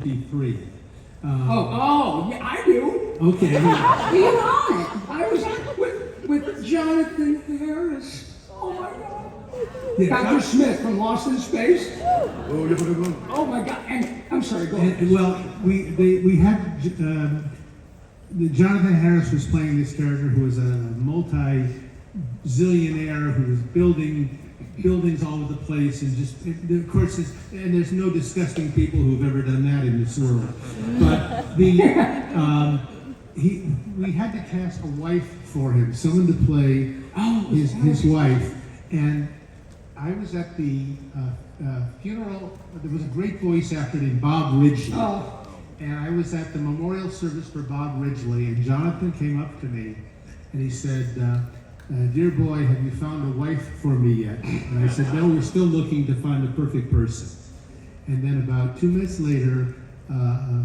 53. Yeah, I do. Okay. You're on it. I was on with Jonathan Harris. Oh my God. Yeah, Dr. Smith from Lost in Space. Oh, you have a good one. Oh my God. And I'm sorry, go ahead. well, we had Jonathan Harris was playing this character who was a multi-zillionaire who was building buildings all over the place, and just, of course, and there's no disgusting people who've ever done that in this world. But we had to cast a wife for him, someone to play his wife, and I was at the funeral. There was a great voice actor named Bob Ridgely, and I was at the memorial service for Bob Ridgely, and Jonathan came up to me, and he said, "Dear boy, have you found a wife for me yet?" And I said, "No, we're still looking to find the perfect person." And then about 2 minutes later, a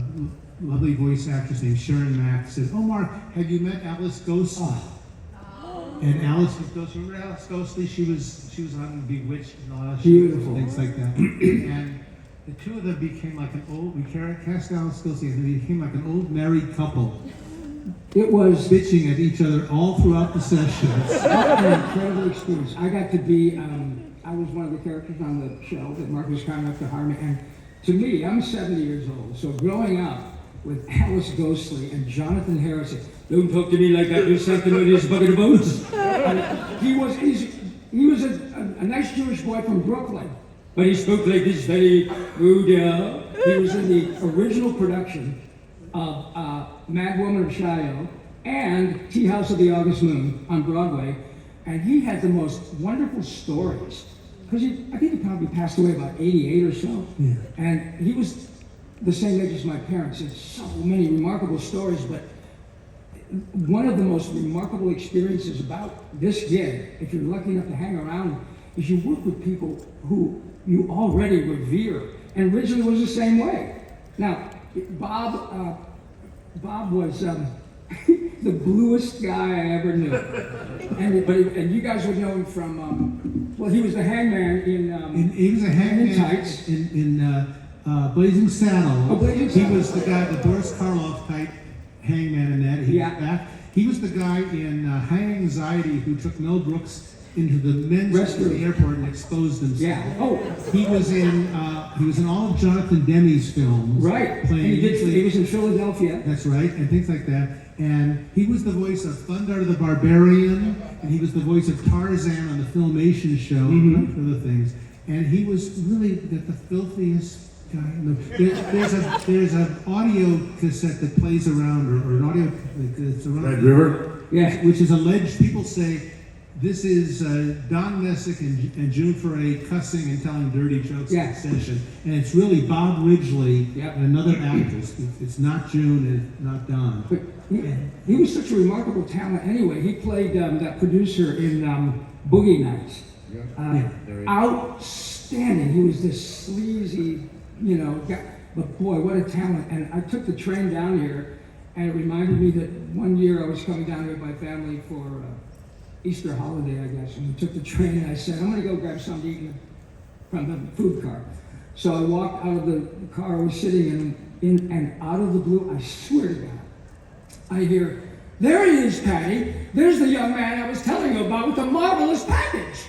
lovely voice actress named Sharon Mack said, "Oh, Mark, have you met Alice Ghostley?" And Alice Ghostley, remember Alice Ghostley? She was on Bewitched and all that things like that. And the two of them became like an old, we cast Alice Ghostley, and they became like an old married couple. It was bitching at each other all throughout the sessions. an incredible experience. I got to be, I was one of the characters on the show that Mark was kind enough to hire me. And to me, I'm 70 years old, so growing up with Alice Ghostley and Jonathan Harris, "Don't talk to me like that, you're something with his bucket of boots." He was a nice Jewish boy from Brooklyn, but he spoke like this very rude. He was in the original production of Mad Woman of Shiloh and Tea House of the August Moon on Broadway, and he had the most wonderful stories. Because I think he probably passed away about 88 or so, and he was the same age as my parents. He had so many remarkable stories, but one of the most remarkable experiences about this gig, if you're lucky enough to hang around, is you work with people who you already revere, and originally was the same way. Now, Bob was the bluest guy I ever knew, and you guys would know him from. Well, he was the hangman he was a hangman in tights in Blazing Saddle. Oh, Blazing Saddle. He was the guy, the Boris Karloff type hangman in that. He was the guy in High Anxiety who took Mel Brooks into the men's restroom at the airport and exposed himself. Yeah. Oh. He was in all of Jonathan Demme's films. Right. And he was in Philadelphia. That's right, and things like that. And he was the voice of Thundar the Barbarian, and he was the voice of Tarzan on the Filmation show, and other things. And he was really the filthiest guy. There's an audio cassette that plays around, or an audio that's around. Red River? Yeah, which is alleged. People say this is Don Messick and June Foray cussing and telling dirty jokes in session, and it's really Bob Ridgely and another actress. It's not June and not Don. But he was such a remarkable talent anyway. He played that producer in Boogie Nights. Outstanding. He was this sleazy, guy. But boy, what a talent. And I took the train down here, and it reminded me that one year I was coming down here with my family for Easter holiday, I guess, and we took the train, and I said, "I'm going to go grab something to eat from the food cart." So I walked out of the car I was sitting in, and out of the blue, I swear to God, I hear, "There he is, Patty. There's the young man I was telling you about with the marvelous package."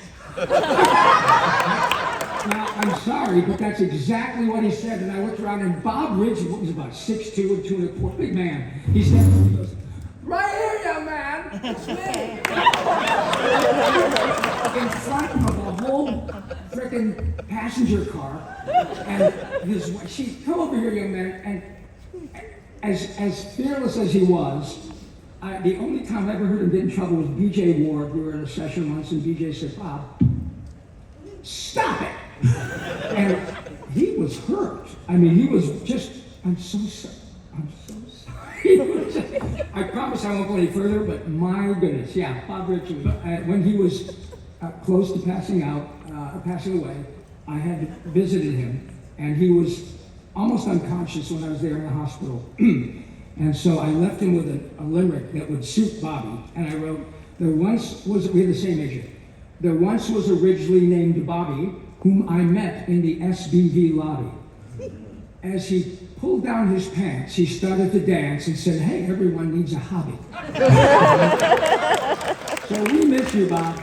Now, I'm sorry, but that's exactly what he said, and I looked around, and Bob Ridgely, what was about 6'2" and 2 1/4, big man, he said, he goes, "Right here, young man, it's me." In front of a whole frickin' passenger car, and his wife, she, "Come over here, young man," and as fearless as he was, the only time I ever heard him get in trouble was B.J. Ward. We were in a session once, and B.J. said, "Bob, stop it." And he was hurt. I mean, he was just, "I'm so sorry. I'm so sorry." I promise I won't go any further, but my goodness, Bob Ridgely. When he was close to passing away, I had visited him, and he was almost unconscious when I was there in the hospital. And so I left him with a limerick that would suit Bobby, and I wrote, we had the same agent. "There once was a Ridgely named Bobby, whom I met in the SBV lobby. As he pulled down his pants, he started to dance and said, "Hey, everyone needs a hobby." So we miss you, Bob.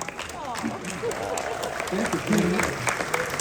Thank you.